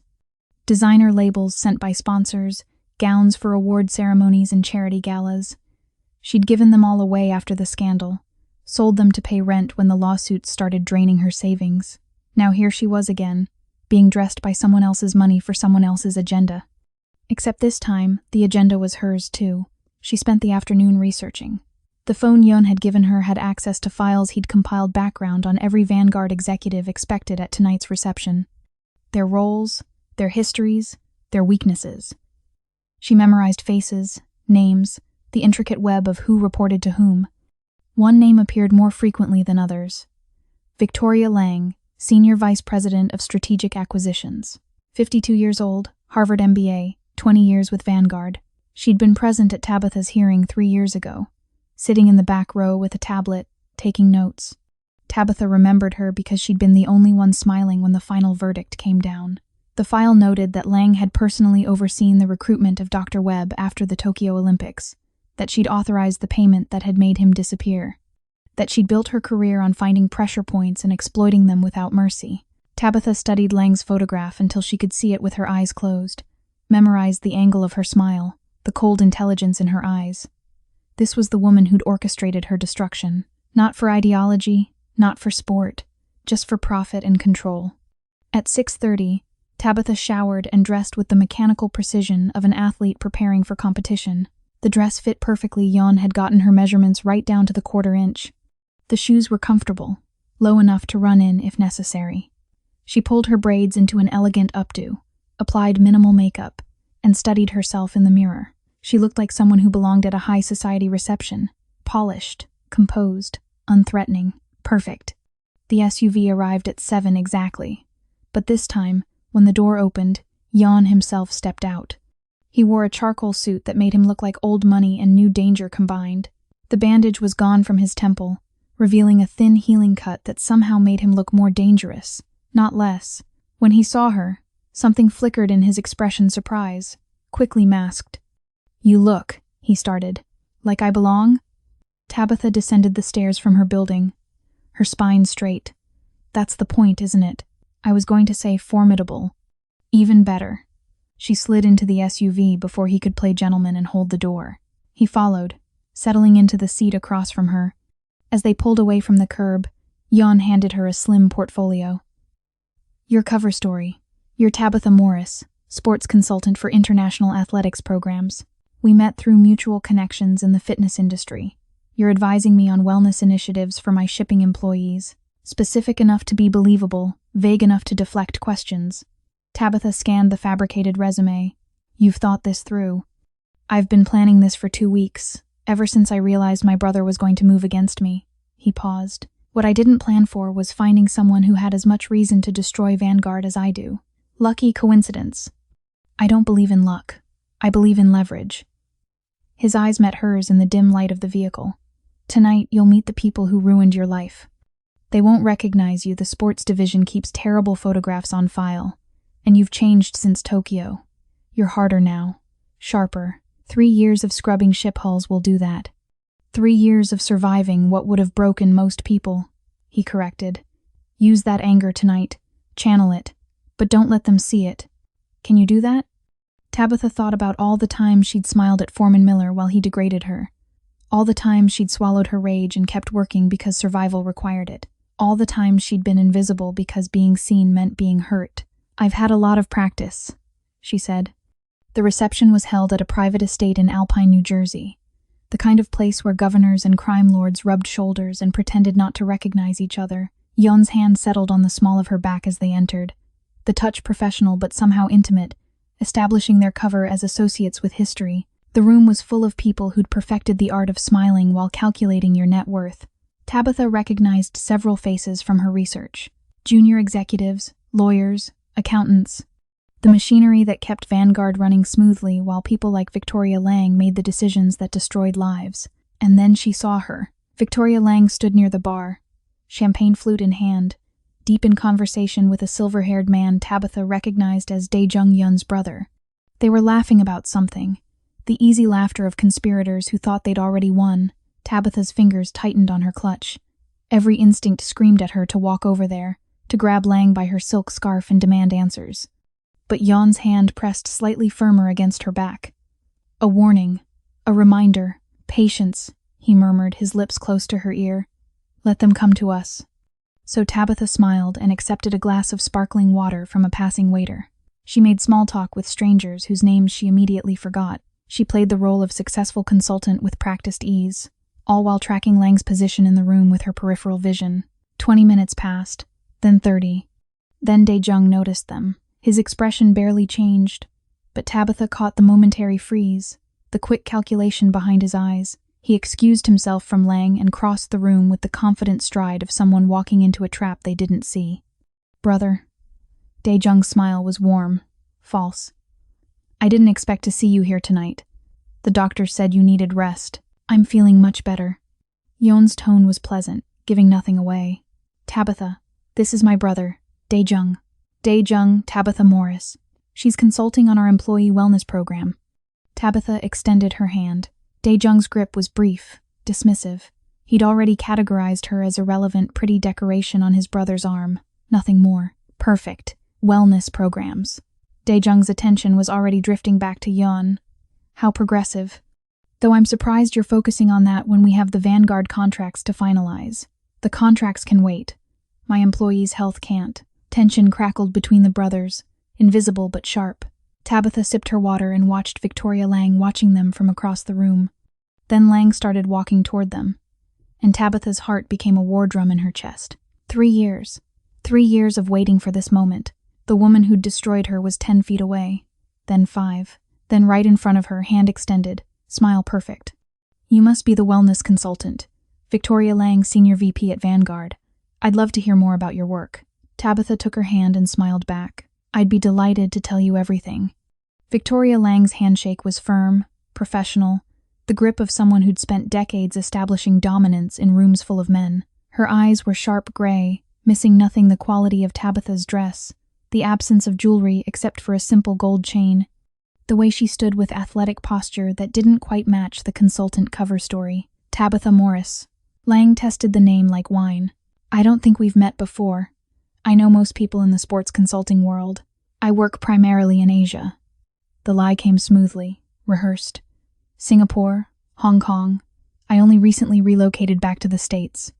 Designer labels sent by sponsors, gowns for award ceremonies and charity galas. She'd given them all away after the scandal, sold them to pay rent when the lawsuits started draining her savings. Now here she was again, being dressed by someone else's money for someone else's agenda. Except this time, the agenda was hers too. She spent the afternoon researching. The phone Yeon had given her had access to files he'd compiled background on every Vanguard executive expected at tonight's reception. Their roles, their histories, their weaknesses. She memorized faces, names, the intricate web of who reported to whom. One name appeared more frequently than others. Victoria Lang, Senior Vice President of Strategic Acquisitions. 52 years old, Harvard MBA, 20 years with Vanguard. She'd been present at Tabitha's hearing 3 years ago, sitting in the back row with a tablet, taking notes. Tabitha remembered her because she'd been the only one smiling when the final verdict came down. The file noted that Lang had personally overseen the recruitment of Dr. Webb after the Tokyo Olympics, that she'd authorized the payment that had made him disappear, that she'd built her career on finding pressure points and exploiting them without mercy. Tabitha studied Lang's photograph until she could see it with her eyes closed, memorized the angle of her smile, the cold intelligence in her eyes. This was the woman who'd orchestrated her destruction, not for ideology, not for sport, just for profit and control. At 6:30, Tabitha showered and dressed with the mechanical precision of an athlete preparing for competition. The dress fit perfectly. Jan had gotten her measurements right down to the 1/4 inch. The shoes were comfortable, low enough to run in if necessary. She pulled her braids into an elegant updo, applied minimal makeup, and studied herself in the mirror. She looked like someone who belonged at a high society reception, polished, composed, unthreatening, perfect. The SUV arrived at 7 exactly, but this time, when the door opened, Jan himself stepped out. He wore a charcoal suit that made him look like old money and new danger combined. The bandage was gone from his temple, revealing a thin healing cut that somehow made him look more dangerous, not less. When he saw her, something flickered in his expression: surprise, quickly masked. "You look," he started, "like I belong?" Tabitha descended the stairs from her building, her spine straight. "That's the point, isn't it? I was going to say formidable. Even better." She slid into the SUV before he could play gentleman and hold the door. He followed, settling into the seat across from her. As they pulled away from the curb, Jan handed her a slim portfolio. "Your cover story. You're Tabitha Morris, sports consultant for international athletics programs. We met through mutual connections in the fitness industry. You're advising me on wellness initiatives for my shipping employees. Specific enough to be believable, vague enough to deflect questions." Tabitha scanned the fabricated resume. "You've thought this through." "I've been planning this for 2 weeks, ever since I realized my brother was going to move against me." He paused. "What I didn't plan for was finding someone who had as much reason to destroy Vanguard as I do. Lucky coincidence." "I don't believe in luck. I believe in leverage." His eyes met hers in the dim light of the vehicle. "Tonight, you'll meet the people who ruined your life. They won't recognize you. The sports division keeps terrible photographs on file. And you've changed since Tokyo. You're harder now, sharper. 3 years of scrubbing ship hulls will do that. 3 years of surviving what would have broken most people," he corrected. "Use that anger tonight. Channel it. But don't let them see it. Can you do that?" Tabitha thought about all the times she'd smiled at Foreman Miller while he degraded her. All the times she'd swallowed her rage and kept working because survival required it. All the times she'd been invisible because being seen meant being hurt. "I've had a lot of practice," she said. The reception was held at a private estate in Alpine, New Jersey, the kind of place where governors and crime lords rubbed shoulders and pretended not to recognize each other. Yon's hand settled on the small of her back as they entered, the touch professional but somehow intimate, establishing their cover as associates with history. The room was full of people who'd perfected the art of smiling while calculating your net worth. Tabitha recognized several faces from her research: junior executives, lawyers, accountants. The machinery that kept Vanguard running smoothly while people like Victoria Lang made the decisions that destroyed lives. And then she saw her. Victoria Lang stood near the bar, champagne flute in hand, deep in conversation with a silver-haired man Tabitha recognized as Dae-jung Yun's brother. They were laughing about something, the easy laughter of conspirators who thought they'd already won. Tabitha's fingers tightened on her clutch. Every instinct screamed at her to walk over there, to grab Lang by her silk scarf and demand answers. But Yon's hand pressed slightly firmer against her back. "A warning, a reminder, patience," he murmured, his lips close to her ear. "Let them come to us." So Tabitha smiled and accepted a glass of sparkling water from a passing waiter. She made small talk with strangers whose names she immediately forgot. She played the role of successful consultant with practiced ease, all while tracking Lang's position in the room with her peripheral vision. 20 minutes passed, then 30. Then Dae-jung noticed them. His expression barely changed, but Tabitha caught the momentary freeze, the quick calculation behind his eyes. He excused himself from Lang and crossed the room with the confident stride of someone walking into a trap they didn't see. "Brother." Dae-jung's smile was warm, false. "I didn't expect to see you here tonight. The doctor said you needed rest. I'm feeling much better. Yeon's tone was pleasant, giving nothing away. Tabitha, this is my brother, Dae-jung. Dae-jung, Tabitha Morris. She's consulting on our employee wellness program. Tabitha extended her hand. Dae-jung's grip was brief, dismissive. He'd already categorized her as irrelevant, pretty decoration on his brother's arm. Nothing more. Perfect. Wellness programs. Dae-jung's attention was already drifting back to Yeon. How progressive. Though I'm surprised you're focusing on that when we have the Vanguard contracts to finalize. The contracts can wait. My employee's health can't. Tension crackled between the brothers, invisible but sharp. Tabitha sipped her water and watched Victoria Lang watching them from across the room. Then Lang started walking toward them, and Tabitha's heart became a war drum in her chest. 3 years. 3 years of waiting for this moment. The woman who'd destroyed her was 10 feet away. Then 5. Then right in front of her, hand extended, smile perfect. You must be the wellness consultant. Victoria Lang, Senior VP at Vanguard. I'd love to hear more about your work. Tabitha took her hand and smiled back. I'd be delighted to tell you everything. Victoria Lang's handshake was firm, professional, the grip of someone who'd spent decades establishing dominance in rooms full of men. Her eyes were sharp gray, missing nothing the quality of Tabitha's dress, the absence of jewelry except for a simple gold chain, the way she stood with athletic posture that didn't quite match the consultant cover story. Tabitha Morris. Lang tested the name like wine. I don't think we've met before. I know most people in the sports consulting world. I work primarily in Asia. The lie came smoothly, rehearsed. Singapore, Hong Kong. I only recently relocated back to the States.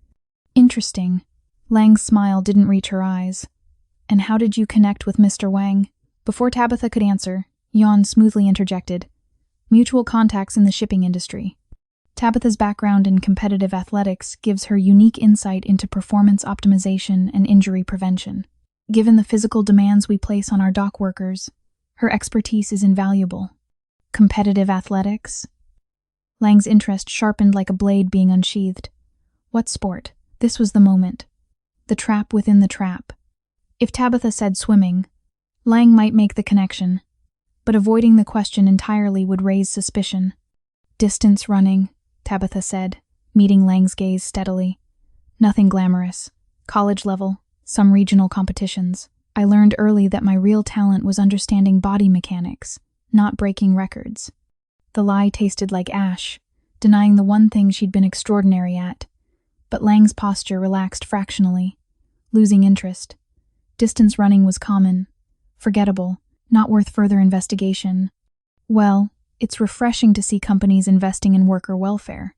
Interesting. Lang's smile didn't reach her eyes. And how did you connect with Mr. Wang? Before Tabitha could answer, Yeon smoothly interjected. Mutual contacts in the shipping industry. Tabitha's background in competitive athletics gives her unique insight into performance optimization and injury prevention. Given the physical demands we place on our dock workers, her expertise is invaluable. Competitive athletics? Lang's interest sharpened like a blade being unsheathed. What sport? This was the moment. The trap within the trap. If Tabitha said swimming, Lang might make the connection, but avoiding the question entirely would raise suspicion. Distance running, Tabitha said, meeting Lang's gaze steadily. Nothing glamorous. College level, some regional competitions. I learned early that my real talent was understanding body mechanics, not breaking records. The lie tasted like ash, denying the one thing she'd been extraordinary at. But Lang's posture relaxed fractionally, losing interest. Distance running was common, forgettable, not worth further investigation. Well, it's refreshing to see companies investing in worker welfare.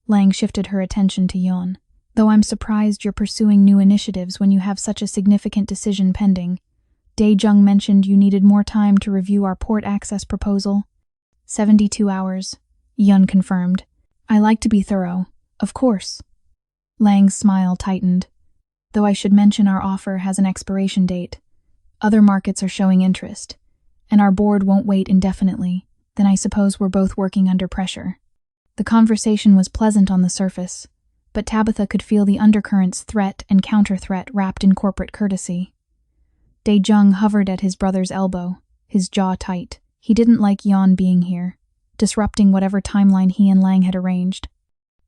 Lang shifted her attention to Yeon. Though I'm surprised you're pursuing new initiatives when you have such a significant decision pending. Dae-jung mentioned you needed more time to review our port access proposal. 72 hours, Yeon confirmed. I like to be thorough, of course. Lang's smile tightened. Though I should mention our offer has an expiration date. Other markets are showing interest, and our board won't wait indefinitely. Then I suppose we're both working under pressure. The conversation was pleasant on the surface, but Tabitha could feel the undercurrents, threat and counter-threat wrapped in corporate courtesy. Dae-jung hovered at his brother's elbow, his jaw tight. He didn't like Yeon being here, disrupting whatever timeline he and Lang had arranged.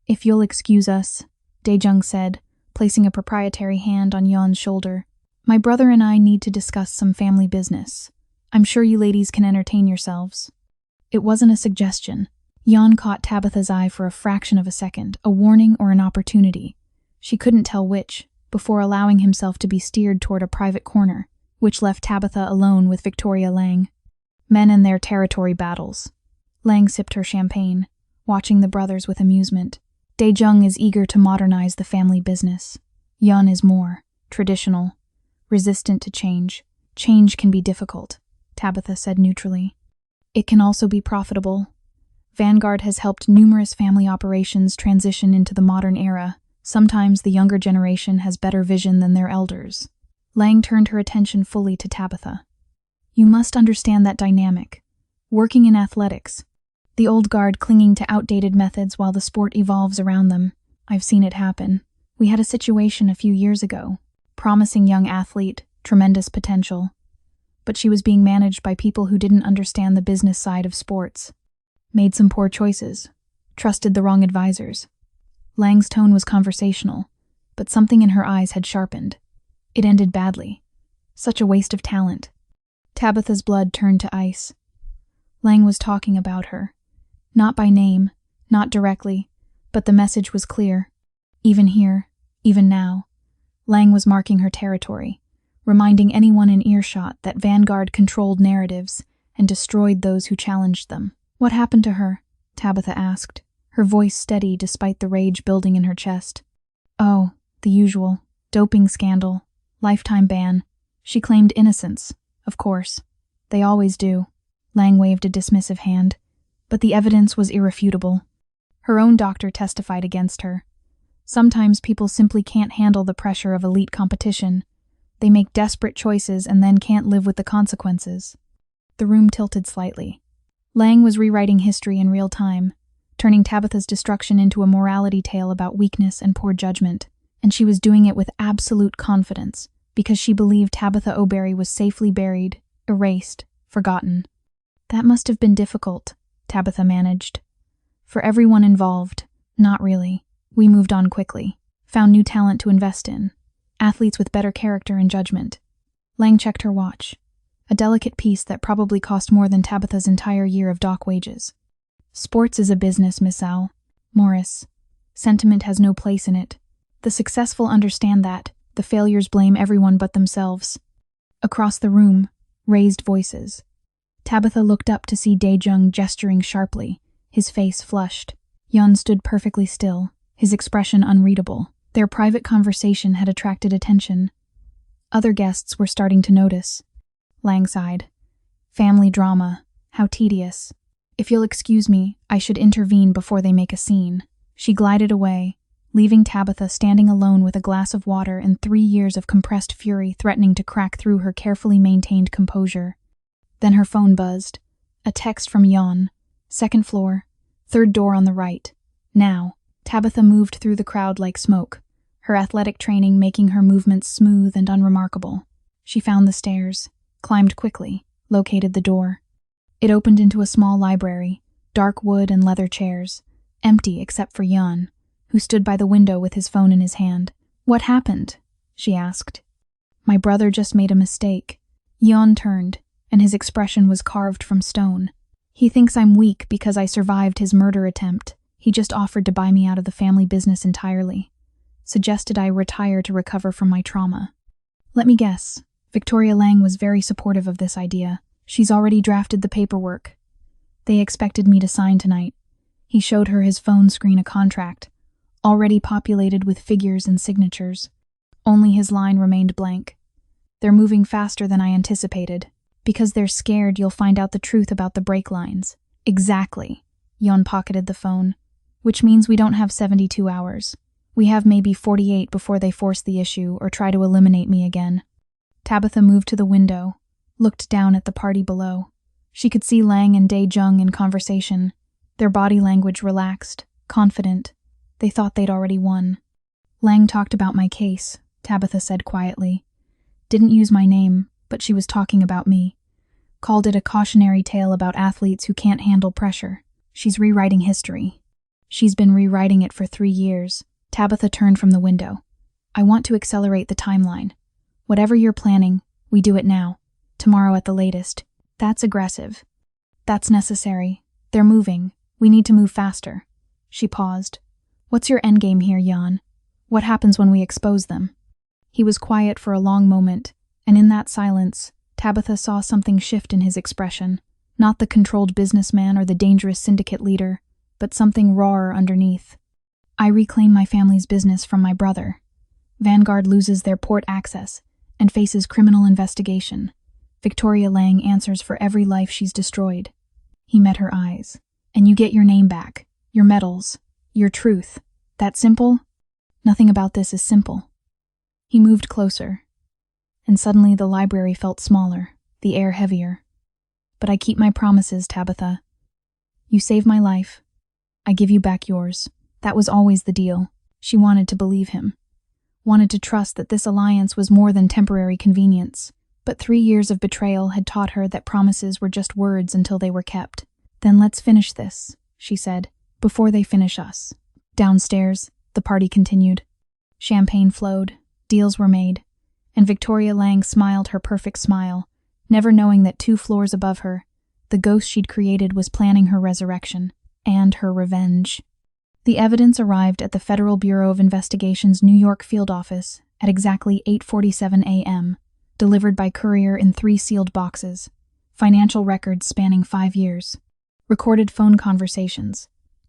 If you'll excuse us, Dae-jung said, placing a proprietary hand on Yeon's shoulder. My brother and I need to discuss some family business. I'm sure you ladies can entertain yourselves. It wasn't a suggestion. Yeon caught Tabitha's eye for a fraction of a second, a warning or an opportunity. She couldn't tell which, before allowing himself to be steered toward a private corner, which left Tabitha alone with Victoria Lang. Men and their territory battles. Lang sipped her champagne, watching the brothers with amusement. Dae-jung is eager to modernize the family business. Yeon is more traditional, resistant to change. Change can be difficult, Tabitha said neutrally. It can also be profitable. Vanguard has helped numerous family operations transition into the modern era. Sometimes the younger generation has better vision than their elders. Lang turned her attention fully to Tabitha. You must understand that dynamic. Working in athletics, the old guard clinging to outdated methods while the sport evolves around them. I've seen it happen. We had a situation a few years ago. Promising young athlete, tremendous potential. But she was being managed by people who didn't understand the business side of sports. Made some poor choices. Trusted the wrong advisors. Lang's tone was conversational, but something in her eyes had sharpened. It ended badly. Such a waste of talent. Tabitha's blood turned to ice. Lang was talking about her. Not by name, not directly, but the message was clear. Even here, even now, Lang was marking her territory, reminding anyone in earshot that Vanguard controlled narratives and destroyed those who challenged them. "What happened to her?" Tabitha asked, her voice steady despite the rage building in her chest. "Oh, the usual. Doping scandal. Lifetime ban. She claimed innocence, of course. They always do." Lang waved a dismissive hand, but the evidence was irrefutable. Her own doctor testified against her. Sometimes people simply can't handle the pressure of elite competition. They make desperate choices and then can't live with the consequences. The room tilted slightly. Lang was rewriting history in real time, turning Tabitha's destruction into a morality tale about weakness and poor judgment, and she was doing it with absolute confidence, because she believed Tabitha O'Berry was safely buried, erased, forgotten. "That must have been difficult," Tabitha managed. "For everyone involved, not really. We moved on quickly, found new talent to invest in, athletes with better character and judgment." Lang checked her watch. A delicate piece that probably cost more than Tabitha's entire year of dock wages. "Sports is a business, Miss Al. Morris. Sentiment has no place in it. The successful understand that. The failures blame everyone but themselves." Across the room, raised voices. Tabitha looked up to see Dae-jung gesturing sharply, his face flushed. Yeon stood perfectly still, his expression unreadable. Their private conversation had attracted attention. Other guests were starting to notice. Lang sighed. "Family drama. How tedious. If you'll excuse me, I should intervene before they make a scene." She glided away, leaving Tabitha standing alone with a glass of water and 3 years of compressed fury threatening to crack through her carefully maintained composure. Then her phone buzzed. A text from Yeon. "Second floor. Third door on the right. Now." Tabitha moved through the crowd like smoke, her athletic training making her movements smooth and unremarkable. She found the stairs, climbed quickly, located the door. It opened into a small library, dark wood and leather chairs, empty except for Yeon, who stood by the window with his phone in his hand. "What happened?" she asked. "My brother just made a mistake." Yeon turned, and his expression was carved from stone. "He thinks I'm weak because I survived his murder attempt. He just offered to buy me out of the family business entirely. Suggested I retire to recover from my trauma. Let me guess. Victoria Lang was very supportive of this idea. She's already drafted the paperwork. They expected me to sign tonight." He showed her his phone screen a contract, already populated with figures and signatures. Only his line remained blank. "They're moving faster than I anticipated. Because they're scared you'll find out the truth about the break lines." "Exactly." Yeon pocketed the phone. "Which means we don't have 72 hours. We have maybe 48 before they force the issue or try to eliminate me again." Tabitha moved to the window, looked down at the party below. She could see Lang and Dae-jung in conversation, their body language relaxed, confident. They thought they'd already won. "Lang talked about my case," Tabitha said quietly. "Didn't use my name, but she was talking about me. Called it a cautionary tale about athletes who can't handle pressure. She's rewriting history. She's been rewriting it for 3 years. Tabitha turned from the window. "I want to accelerate the timeline. Whatever you're planning, we do it now. Tomorrow at the latest." "That's aggressive." "That's necessary. They're moving. We need to move faster." She paused. "What's your endgame here, Yeon? What happens when we expose them?" He was quiet for a long moment, and in that silence, Tabitha saw something shift in his expression. Not the controlled businessman or the dangerous syndicate leader, but something rawer underneath. "I reclaim my family's business from my brother. Vanguard loses their port access and faces criminal investigation. Victoria Lang answers for every life she's destroyed." He met her eyes. "And you get your name back, your medals, your truth. That simple?" "Nothing about this is simple." He moved closer, and suddenly the library felt smaller, the air heavier. "But I keep my promises, Tabitha. You save my life. I give you back yours." That was always the deal. She wanted to believe him. Wanted to trust that this alliance was more than temporary convenience. But 3 years of betrayal had taught her that promises were just words until they were kept. Then let's finish this, she said, before they finish us. Downstairs, the party continued. Champagne flowed, deals were made, and Victoria Lang smiled her perfect smile, never knowing that 2 floors above her, the ghost she'd created was planning her resurrection and her revenge. The evidence arrived at the Federal Bureau of Investigation's New York field office at exactly 8:47 a.m., delivered by courier in 3 sealed boxes, financial records spanning 5 years, recorded phone conversations,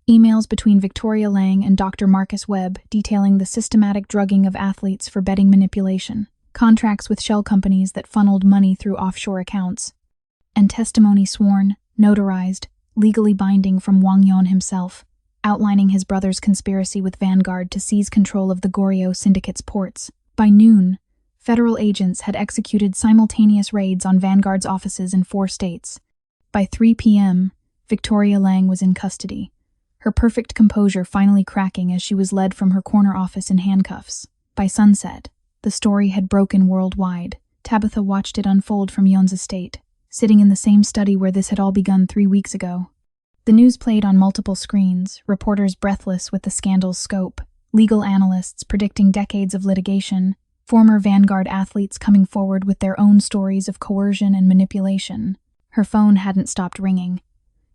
emails between Victoria Lang and Dr. Marcus Webb detailing the systematic drugging of athletes for betting manipulation, contracts with shell companies that funneled money through offshore accounts, and testimony sworn, notarized, legally binding from Wang Yon himself, outlining his brother's conspiracy with Vanguard to seize control of the Goryeo syndicate's ports. By noon, federal agents had executed simultaneous raids on Vanguard's offices in 4 states. By 3 p.m., Victoria Lang was in custody, her perfect composure finally cracking as she was led from her corner office in handcuffs. By sunset, the story had broken worldwide. Tabitha watched it unfold from Yon's estate, sitting in the same study where this had all begun 3 weeks ago. The news played on multiple screens, reporters breathless with the scandal's scope, legal analysts predicting decades of litigation, former Vanguard athletes coming forward with their own stories of coercion and manipulation. Her phone hadn't stopped ringing.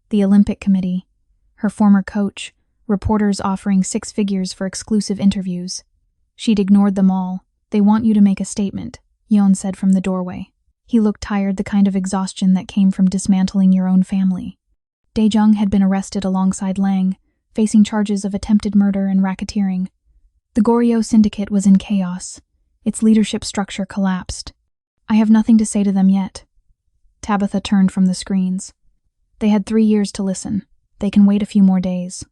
The Olympic Committee, her former coach, reporters offering 6 figures for exclusive interviews. She'd ignored them all. "They want you to make a statement," Yon said from the doorway. He looked tired, the kind of exhaustion that came from dismantling your own family. Daejung had been arrested alongside Lang, facing charges of attempted murder and racketeering. The Goryeo syndicate was in chaos. Its leadership structure collapsed. "I have nothing to say to them yet." Tabitha turned from the screens. "They had 3 years to listen. They can wait a few more days."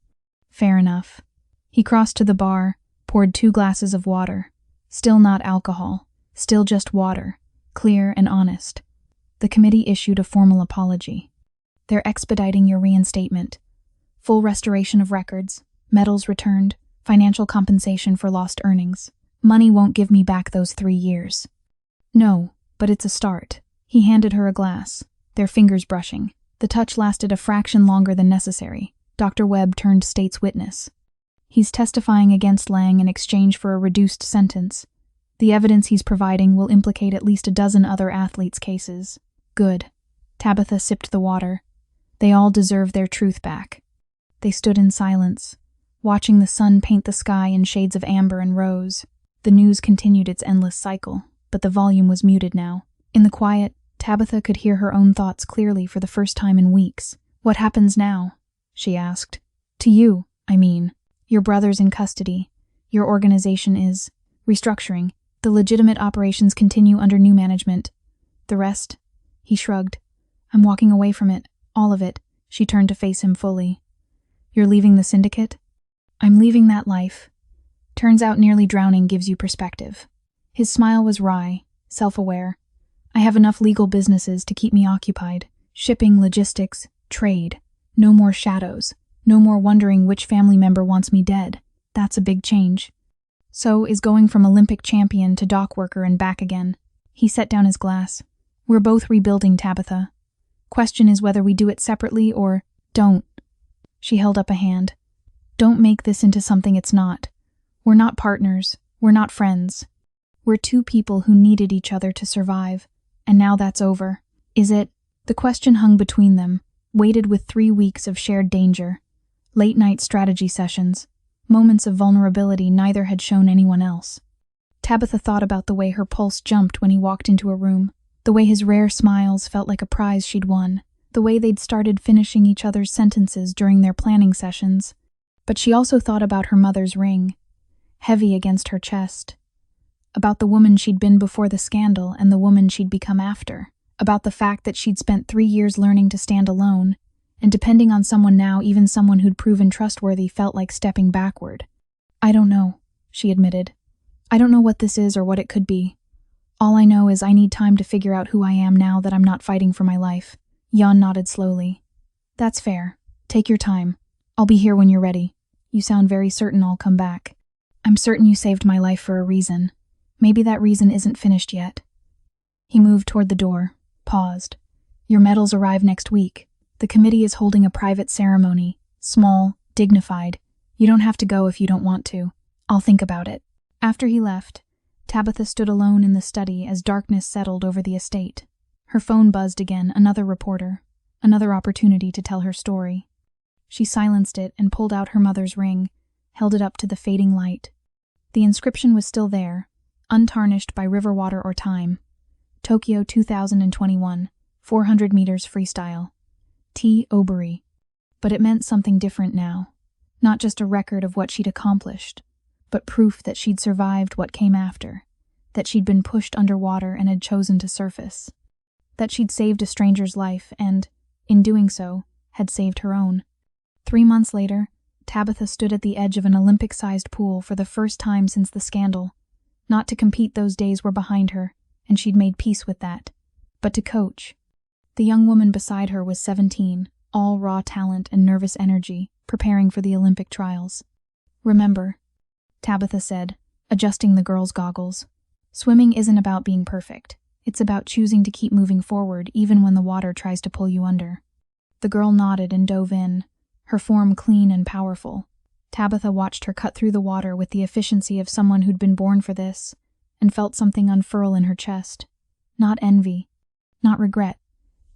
"Fair enough." He crossed to the bar, poured 2 glasses of water. Still not alcohol, still just water, clear and honest. The committee issued a formal apology. "They're expediting your reinstatement. Full restoration of records, medals returned, financial compensation for lost earnings. Money won't give me back those 3 years." "No, but it's a start." He handed her a glass, their fingers brushing. The touch lasted a fraction longer than necessary. Dr. Webb turned state's witness. "He's testifying against Lang in exchange for a reduced sentence. The evidence he's providing will implicate at least a dozen other athletes' cases." "Good." Tabitha sipped the water. They all deserve their truth back. They stood in silence, watching the sun paint the sky in shades of amber and rose. The news continued its endless cycle, but the volume was muted now. In the quiet, Tabitha could hear her own thoughts clearly for the first time in weeks. "What happens now?" she asked. "To you, I mean. Your brother's in custody. Your organization is restructuring. The legitimate operations continue under new management. The rest?" He shrugged. "I'm walking away from it. All of it." She turned to face him fully. "You're leaving the syndicate?" "I'm leaving that life. Turns out nearly drowning gives you perspective." His smile was wry, self-aware. "I have enough legal businesses to keep me occupied. Shipping, logistics, trade. No more shadows. No more wondering which family member wants me dead. That's a big change. So is going from Olympic champion to dock worker and back again." He set down his glass. "We're both rebuilding, Tabitha. Question is whether we do it separately or don't." She held up a hand. "Don't make this into something it's not. We're not partners. We're not friends. We're 2 people who needed each other to survive, and now that's over. Is it?" The question hung between them, weighted with 3 weeks of shared danger, late-night strategy sessions, moments of vulnerability neither had shown anyone else. Tabitha thought about the way her pulse jumped when he walked into a room, the way his rare smiles felt like a prize she'd won, the way they'd started finishing each other's sentences during their planning sessions. But she also thought about her mother's ring, heavy against her chest, about the woman she'd been before the scandal and the woman she'd become after, about the fact that she'd spent 3 years learning to stand alone, and depending on someone now, even someone who'd proven trustworthy, felt like stepping backward. "I don't know," she admitted. "I don't know what this is or what it could be. All I know is I need time to figure out who I am now that I'm not fighting for my life." Jan nodded slowly. "That's fair. Take your time. I'll be here when you're ready. You sound very certain I'll come back." "I'm certain you saved my life for a reason. Maybe that reason isn't finished yet." He moved toward the door, paused. "Your medals arrive next week. The committee is holding a private ceremony. Small, dignified. You don't have to go if you don't want to. I'll think about it." After he left, Tabitha stood alone in the study as darkness settled over the estate. Her phone buzzed again, another reporter, another opportunity to tell her story. She silenced it and pulled out her mother's ring, held it up to the fading light. The inscription was still there, untarnished by river water or time. Tokyo 2021, 400 meters freestyle. T. Obery. But it meant something different now. Not just a record of what she'd accomplished, but proof that she'd survived what came after, that she'd been pushed underwater and had chosen to surface, that she'd saved a stranger's life and, in doing so, had saved her own. 3 months later, Tabitha stood at the edge of an Olympic-sized pool for the first time since the scandal. Not to compete, those days were behind her, and she'd made peace with that, but to coach. The young woman beside her was 17, all raw talent and nervous energy, preparing for the Olympic trials. "Remember," Tabitha said, adjusting the girl's goggles, "swimming isn't about being perfect. It's about choosing to keep moving forward even when the water tries to pull you under." The girl nodded and dove in, her form clean and powerful. Tabitha watched her cut through the water with the efficiency of someone who'd been born for this, and felt something unfurl in her chest. Not envy, not regret,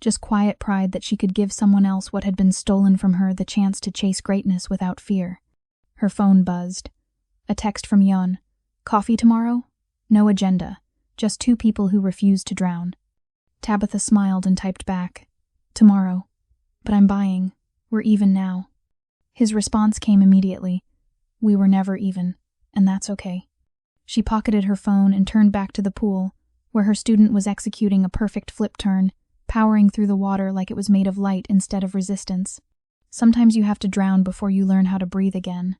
just quiet pride that she could give someone else what had been stolen from her, the chance to chase greatness without fear. Her phone buzzed. A text from Yon. "Coffee tomorrow? No agenda. Just 2 people who refused to drown." Tabitha smiled and typed back, "Tomorrow. But I'm buying. We're even now." His response came immediately. "We were never even, and that's okay." She pocketed her phone and turned back to the pool, where her student was executing a perfect flip turn, powering through the water like it was made of light instead of resistance. Sometimes you have to drown before you learn how to breathe again.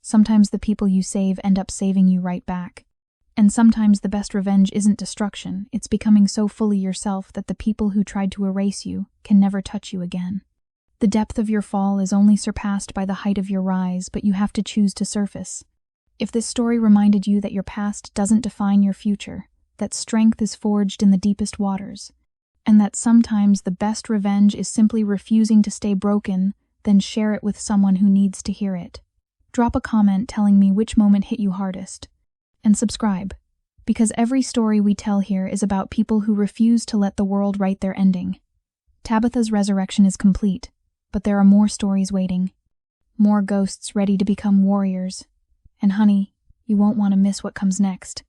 Sometimes the people you save end up saving you right back. And sometimes the best revenge isn't destruction, it's becoming so fully yourself that the people who tried to erase you can never touch you again. The depth of your fall is only surpassed by the height of your rise, but you have to choose to surface. If this story reminded you that your past doesn't define your future, that strength is forged in the deepest waters, and that sometimes the best revenge is simply refusing to stay broken, then share it with someone who needs to hear it. Drop a comment telling me which moment hit you hardest. And subscribe, because every story we tell here is about people who refuse to let the world write their ending. Tabitha's resurrection is complete, but there are more stories waiting. More ghosts ready to become warriors. And honey, you won't want to miss what comes next.